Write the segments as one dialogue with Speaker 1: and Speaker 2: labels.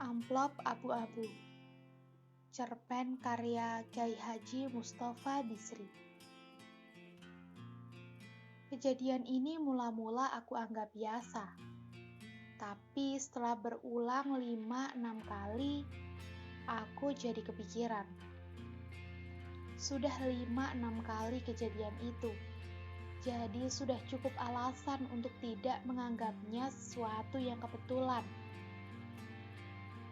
Speaker 1: Amplop abu-abu, cerpen karya Kyai Haji Mustofa Bisri. Kejadian ini mula-mula aku anggap biasa, tapi setelah berulang 5-6 kali, aku jadi kepikiran. Sudah 5-6 kali kejadian itu, jadi sudah cukup alasan untuk tidak menganggapnya sesuatu yang kebetulan.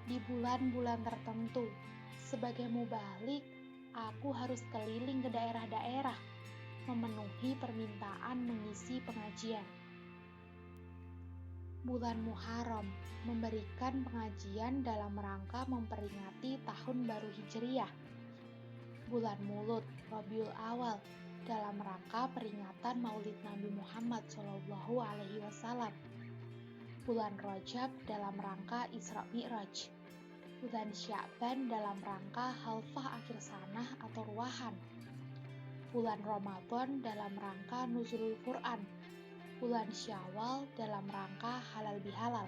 Speaker 1: Di bulan-bulan tertentu, sebagai mubalik, aku harus keliling ke daerah-daerah, memenuhi permintaan mengisi pengajian. Bulan Muharram memberikan pengajian dalam rangka memperingati Tahun Baru Hijriah. Bulan Mulud Rabiul Awal dalam rangka peringatan Maulid Nabi Muhammad SAW. Bulan Rajab dalam rangka Isra Mi'raj. Bulan Sya'ban dalam rangka Halfah Akhir Sanah atau Ruwahan. Bulan Ramadan dalam rangka Nuzulul Quran. Bulan Syawal dalam rangka Halal Bihalal.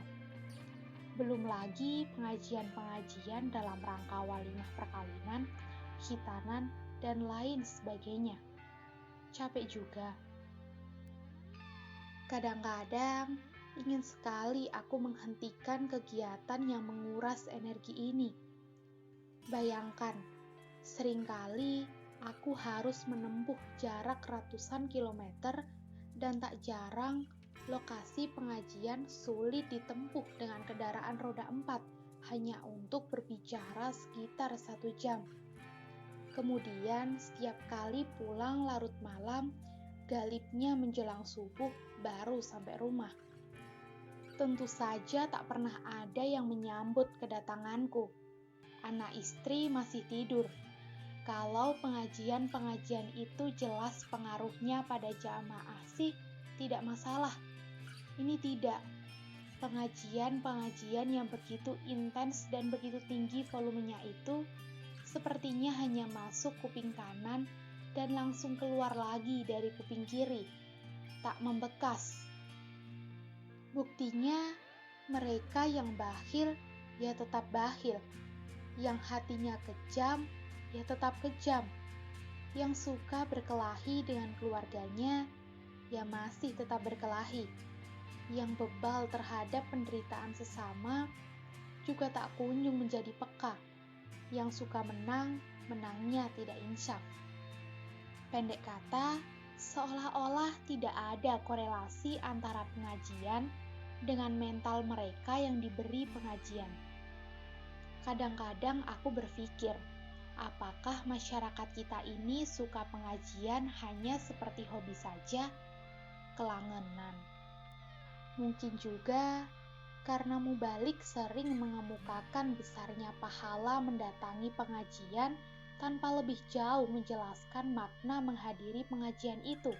Speaker 1: Belum lagi pengajian-pengajian dalam rangka walimah perkawinan, khitanan, dan lain sebagainya. Capek juga. Kadang-kadang ingin sekali aku menghentikan kegiatan yang menguras energi ini. Bayangkan, seringkali aku harus menempuh jarak ratusan kilometer dan tak jarang lokasi pengajian sulit ditempuh dengan kendaraan roda 4 hanya untuk berbicara sekitar 1 jam. Kemudian setiap kali pulang larut malam, galibnya menjelang subuh baru sampai rumah. Tentu saja tak pernah ada yang menyambut kedatanganku. Anak istri masih tidur. Kalau pengajian-pengajian itu jelas pengaruhnya pada jamaah sih tidak masalah. Ini tidak. Pengajian-pengajian yang begitu intens dan begitu tinggi volumenya itu sepertinya hanya masuk kuping kanan dan langsung keluar lagi dari kuping kiri. Tak membekas. Buktinya, mereka yang bakhil, ya tetap bakhil. Yang hatinya kejam, ya tetap kejam. Yang suka berkelahi dengan keluarganya, ya masih tetap berkelahi. Yang bebal terhadap penderitaan sesama, juga tak kunjung menjadi peka. Yang suka menang, menangnya tidak insaf. Pendek kata, seolah-olah tidak ada korelasi antara pengajian dengan mental mereka yang diberi pengajian. Kadang-kadang aku berpikir, apakah masyarakat kita ini suka pengajian hanya seperti hobi saja? Kelangenan. Mungkin juga karena mubalik sering mengemukakan besarnya pahala mendatangi pengajian tanpa lebih jauh menjelaskan makna menghadiri pengajian itu.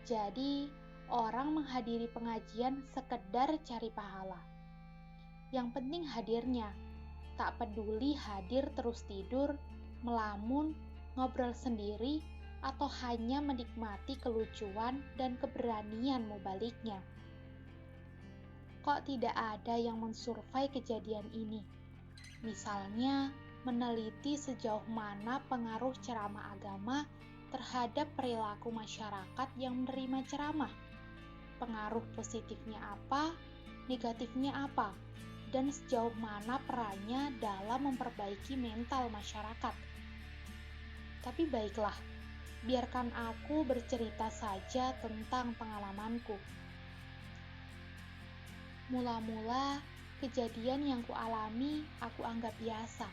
Speaker 1: Jadi, orang menghadiri pengajian sekedar cari pahala. Yang penting hadirnya, tak peduli hadir terus tidur, melamun, ngobrol sendiri, atau hanya menikmati kelucuan dan keberanian mubaliknya. Kok tidak ada yang mensurvei kejadian ini? Misalnya, meneliti sejauh mana pengaruh ceramah agama terhadap perilaku masyarakat yang menerima ceramah. Pengaruh positifnya apa, negatifnya apa, dan sejauh mana perannya dalam memperbaiki mental masyarakat. Tapi baiklah, biarkan aku bercerita saja tentang pengalamanku. Mula-mula, kejadian yang kualami aku anggap biasa.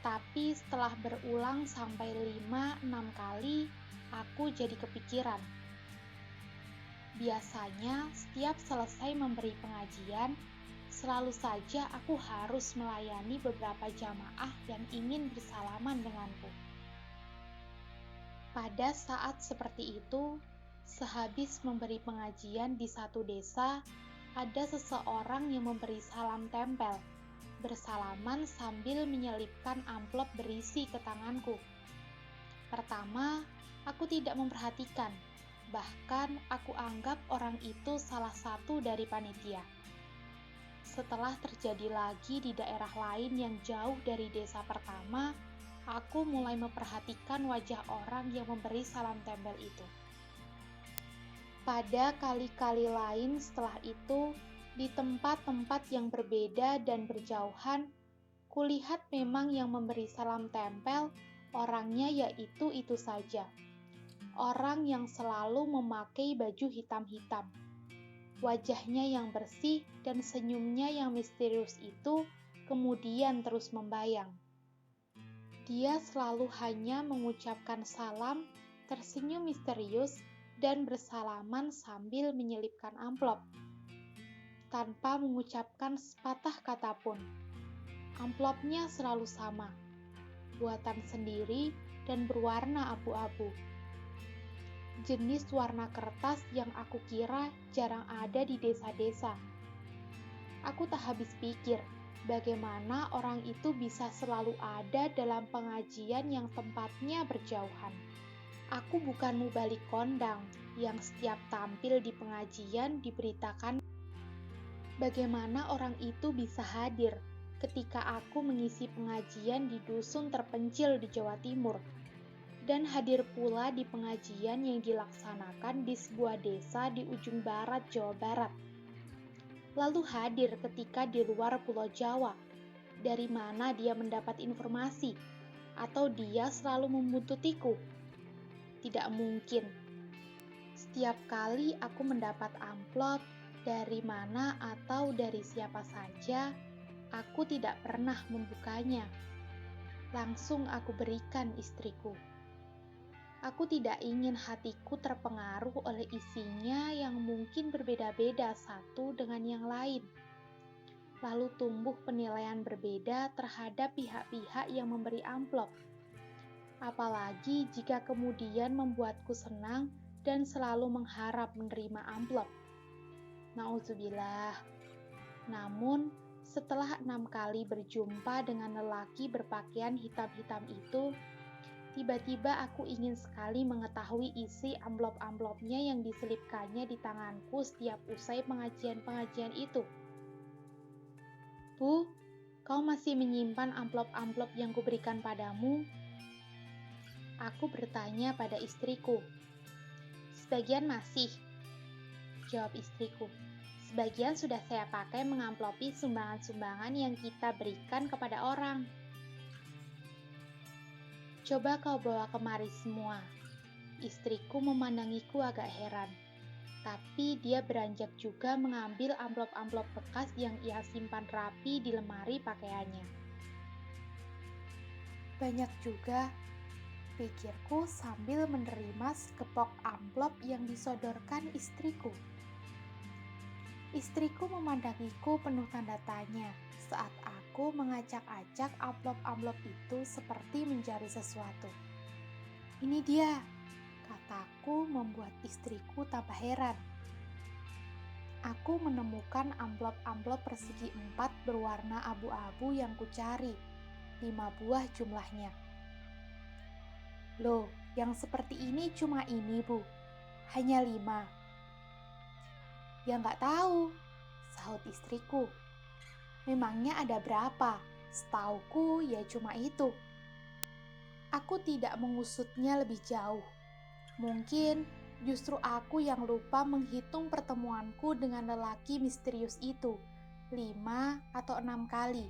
Speaker 1: Tapi setelah berulang sampai 5-6 kali, aku jadi kepikiran. Biasanya, setiap selesai memberi pengajian, selalu saja aku harus melayani beberapa jamaah yang ingin bersalaman denganku. Pada saat seperti itu, sehabis memberi pengajian di satu desa, ada seseorang yang memberi salam tempel, bersalaman sambil menyelipkan amplop berisi ke tanganku. Pertama, aku tidak memperhatikan, bahkan aku anggap orang itu salah satu dari panitia. setelah terjadi lagi di daerah lain yang jauh dari desa pertama, aku mulai memperhatikan wajah orang yang memberi salam tempel itu. Pada kali-kali lain setelah itu, di tempat-tempat yang berbeda dan berjauhan, kulihat memang yang memberi salam tempel, orangnya yaitu itu saja. Orang yang selalu memakai baju hitam-hitam. Wajahnya yang bersih dan senyumnya yang misterius itu kemudian terus membayang. Dia selalu hanya mengucapkan salam, tersenyum misterius, dan bersalaman sambil menyelipkan amplop. Tanpa mengucapkan sepatah kata pun. Amplopnya selalu sama, buatan sendiri dan berwarna abu-abu. Jenis warna kertas yang aku kira jarang ada di desa-desa. Aku tak habis pikir, bagaimana orang itu bisa selalu ada dalam pengajian yang tempatnya berjauhan. Aku bukan mubalik kondang yang setiap tampil di pengajian diberitakan bagaimana orang itu bisa hadir ketika aku mengisi pengajian di dusun terpencil di Jawa Timur. Dan hadir pula di pengajian yang dilaksanakan di sebuah desa di ujung barat Jawa Barat. Lalu hadir ketika di luar Pulau Jawa. Dari mana dia mendapat informasi? Atau dia selalu membuntutiku? Tidak mungkin. Setiap kali aku mendapat amplop, dari mana atau dari siapa saja, aku tidak pernah membukanya. Langsung aku berikan istriku. Aku tidak ingin hatiku terpengaruh oleh isinya yang mungkin berbeda-beda satu dengan yang lain. Lalu tumbuh penilaian berbeda terhadap pihak-pihak yang memberi amplop. Apalagi jika kemudian membuatku senang dan selalu mengharap menerima amplop. Nauzubillah. Namun, setelah 6 kali berjumpa dengan lelaki berpakaian hitam-hitam itu, tiba-tiba aku ingin sekali mengetahui isi amplop-amplopnya yang diselipkannya di tanganku setiap usai pengajian-pengajian itu. Bu, kau masih menyimpan amplop-amplop yang kuberikan padamu? Aku bertanya pada istriku. Sebagian masih, jawab istriku. Sebagian sudah saya pakai mengamplopi sumbangan-sumbangan yang kita berikan kepada orang. Coba kau bawa kemari semua. Istriku memandangiku agak heran. Tapi dia beranjak juga mengambil amplop-amplop bekas yang ia simpan rapi di lemari pakaiannya. Banyak juga, pikirku sambil menerima sekepok amplop yang disodorkan istriku. Istriku memandangiku penuh tanda tanya saat aku mengacak-acak amplop-amplop itu seperti mencari sesuatu. Ini dia, kataku membuat istriku tambah heran. Aku menemukan amplop-amplop persegi 4 berwarna abu-abu yang kucari, 5 buah jumlahnya. Loh, yang seperti ini cuma ini, Bu. Hanya 5. Ya nggak tahu, sahut istriku. Memangnya ada berapa? Setauku ya cuma itu. Aku tidak mengusutnya lebih jauh. Mungkin justru aku yang lupa menghitung pertemuanku dengan lelaki misterius itu, 5 atau 6 kali.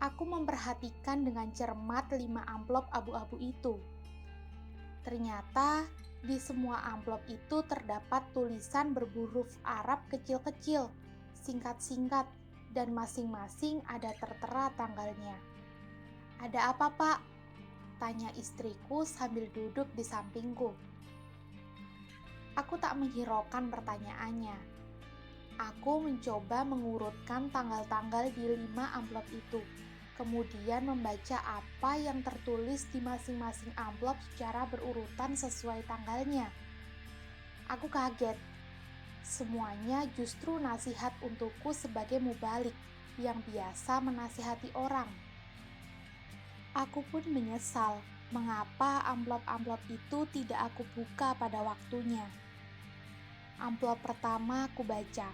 Speaker 1: Aku memperhatikan dengan cermat 5 amplop abu-abu itu. Ternyata di semua amplop itu terdapat tulisan berhuruf Arab kecil-kecil, singkat-singkat, dan masing-masing ada tertera tanggalnya. Ada apa, Pak? Tanya istriku sambil duduk di sampingku. Aku tak menghiraukan pertanyaannya. Aku mencoba mengurutkan tanggal-tanggal di 5 amplop itu, kemudian membaca apa yang tertulis di masing-masing amplop secara berurutan sesuai tanggalnya. Aku kaget. Semuanya justru nasihat untukku sebagai mubalik yang biasa menasihati orang. Aku pun menyesal mengapa amplop-amplop itu tidak aku buka pada waktunya. Amplop pertama aku baca.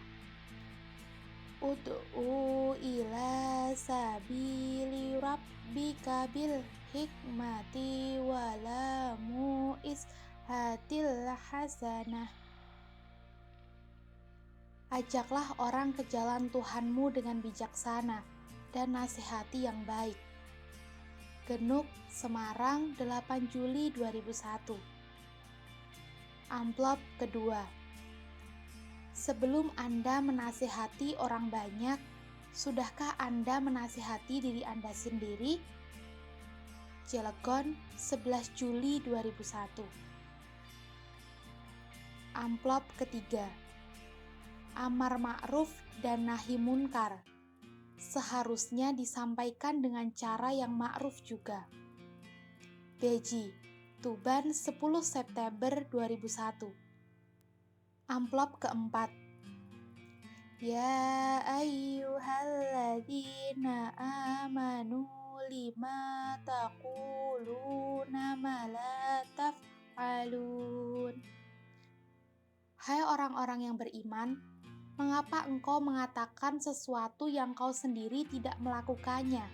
Speaker 1: Ud'u ila sabili rabbika bil hikmati wala mu'ishatil hasanah. Ajaklah orang ke jalan Tuhanmu dengan bijaksana dan nasihati yang baik. Genuk, Semarang, 8 Juli 2001. Amplop kedua. Sebelum Anda menasihati orang banyak, sudahkah Anda menasihati diri Anda sendiri? Cilegon, 11 Juli 2001. Amplop ketiga. Amar ma'ruf dan nahi munkar. Seharusnya disampaikan dengan cara yang ma'ruf juga. Beji, Tuban, 10 September 2001. Amplop keempat. Ya ayyuhalladzina amanu lima taquluna ma la taf'alun. Hai orang-orang yang beriman, mengapa engkau mengatakan sesuatu yang kau sendiri tidak melakukannya?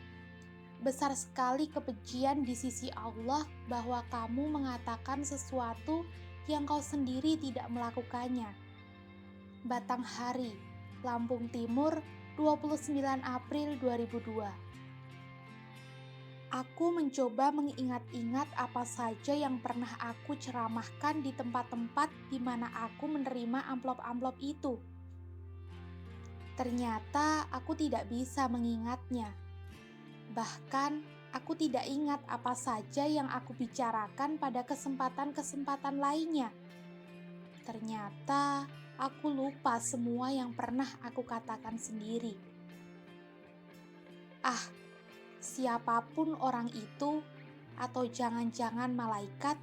Speaker 1: Besar sekali kebencian di sisi Allah bahwa kamu mengatakan sesuatu yang kau sendiri tidak melakukannya. Batanghari, Lampung Timur, 29 April 2002. Aku mencoba mengingat-ingat apa saja yang pernah aku ceramahkan di tempat-tempat di mana aku menerima amplop-amplop itu. Ternyata aku tidak bisa mengingatnya. Bahkan, aku tidak ingat apa saja yang aku bicarakan pada kesempatan-kesempatan lainnya. Ternyata, aku lupa semua yang pernah aku katakan sendiri. Siapapun orang itu, atau jangan-jangan malaikat,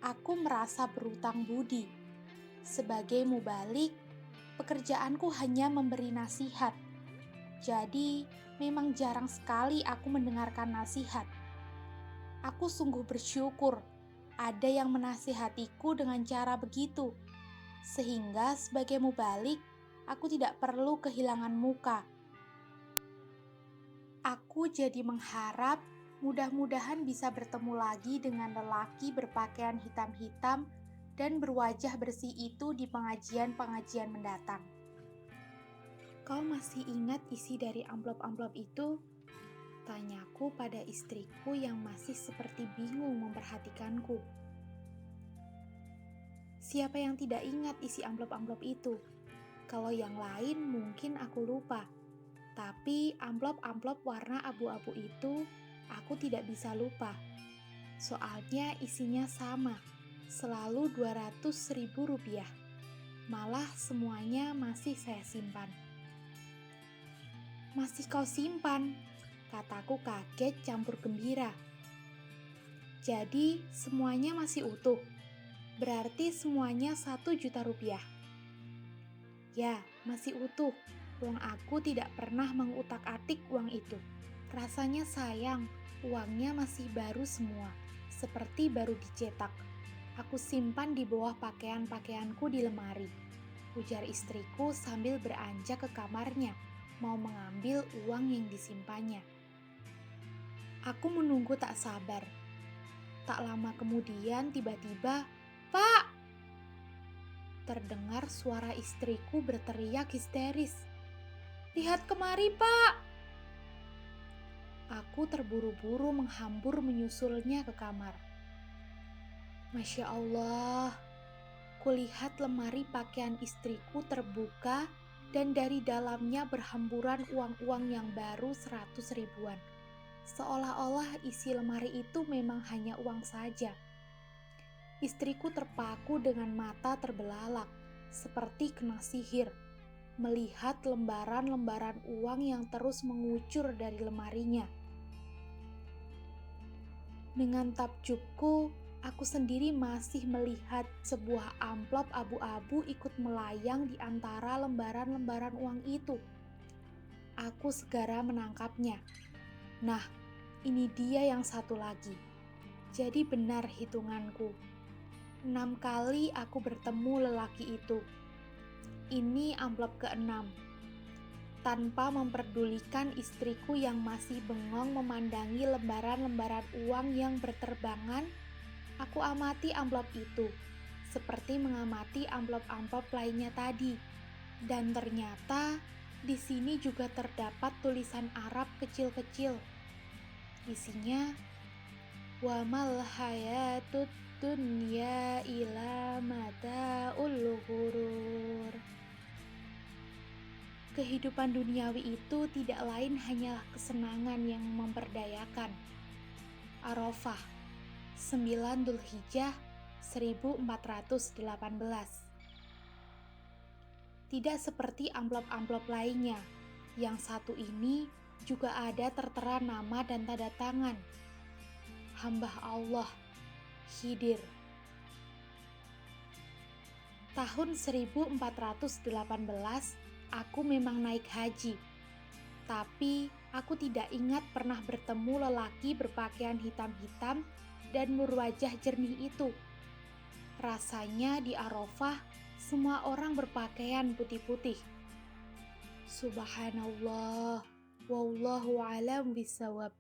Speaker 1: aku merasa berutang budi. Sebagai mubalik, pekerjaanku hanya memberi nasihat. Jadi, memang jarang sekali aku mendengarkan nasihat. Aku sungguh bersyukur ada yang menasihatiku dengan cara begitu, sehingga sebagai mubalik, aku tidak perlu kehilangan muka. Aku jadi mengharap mudah-mudahan bisa bertemu lagi dengan lelaki berpakaian hitam-hitam dan berwajah bersih itu di pengajian-pengajian mendatang. Kau masih ingat isi dari amplop-amplop itu? Tanyaku pada istriku yang masih seperti bingung memperhatikanku. Siapa yang tidak ingat isi amplop-amplop itu? Kalau yang lain mungkin aku lupa. Tapi amplop-amplop warna abu-abu itu aku tidak bisa lupa. Soalnya isinya sama, selalu Rp200.000. Malah semuanya masih saya simpan. Masih kau simpan? Kataku kaget campur gembira. Jadi semuanya masih utuh. Berarti semuanya Rp1.000.000. Ya, masih utuh. Uang aku tidak pernah mengutak-atik uang itu. Rasanya sayang, uangnya masih baru semua, seperti baru dicetak. Aku simpan di bawah pakaian-pakaianku di lemari. Ujar istriku sambil beranjak ke kamarnya, mau mengambil uang yang disimpannya. Aku menunggu tak sabar. Tak lama kemudian tiba-tiba, "Pak!" Terdengar suara istriku berteriak histeris. "Lihat kemari, Pak!" Aku terburu-buru menghambur menyusulnya ke kamar. Masya Allah, kulihat lemari pakaian istriku terbuka dan dari dalamnya berhamburan uang-uang yang baru 100.000-an. Seolah-olah isi lemari itu memang hanya uang saja. Istriku terpaku dengan mata terbelalak, seperti kena sihir, melihat lembaran-lembaran uang yang terus mengucur dari lemarinya. Dengan takjubku, aku sendiri masih melihat sebuah amplop abu-abu ikut melayang di antara lembaran-lembaran uang itu. Aku segera menangkapnya. Nah, ini dia yang satu lagi. Jadi benar hitunganku. 6 kali aku bertemu lelaki itu. Ini amplop ke-6. Tanpa memperdulikan istriku yang masih bengong memandangi lembaran-lembaran uang yang berterbangan, aku amati amplop itu, seperti mengamati amplop-amplop lainnya tadi. Dan ternyata di sini juga terdapat tulisan Arab kecil-kecil. Isinya, "Wa mal hayatud dunya ila mata'ul ghurur." Kehidupan duniawi itu tidak lain hanyalah kesenangan yang memperdayakan. Arafah, 9 Dzulhijjah 1418. Tidak seperti amplop-amplop lainnya, yang satu ini juga ada tertera nama dan tanda tangan. Hamba Allah, Khidir. Tahun 1418, aku memang naik haji. Tapi aku tidak ingat pernah bertemu lelaki berpakaian hitam-hitam dan berwajah jernih itu. Rasanya di Arafah semua orang berpakaian putih-putih. Subhanallah, wallahu a'lam bishawab.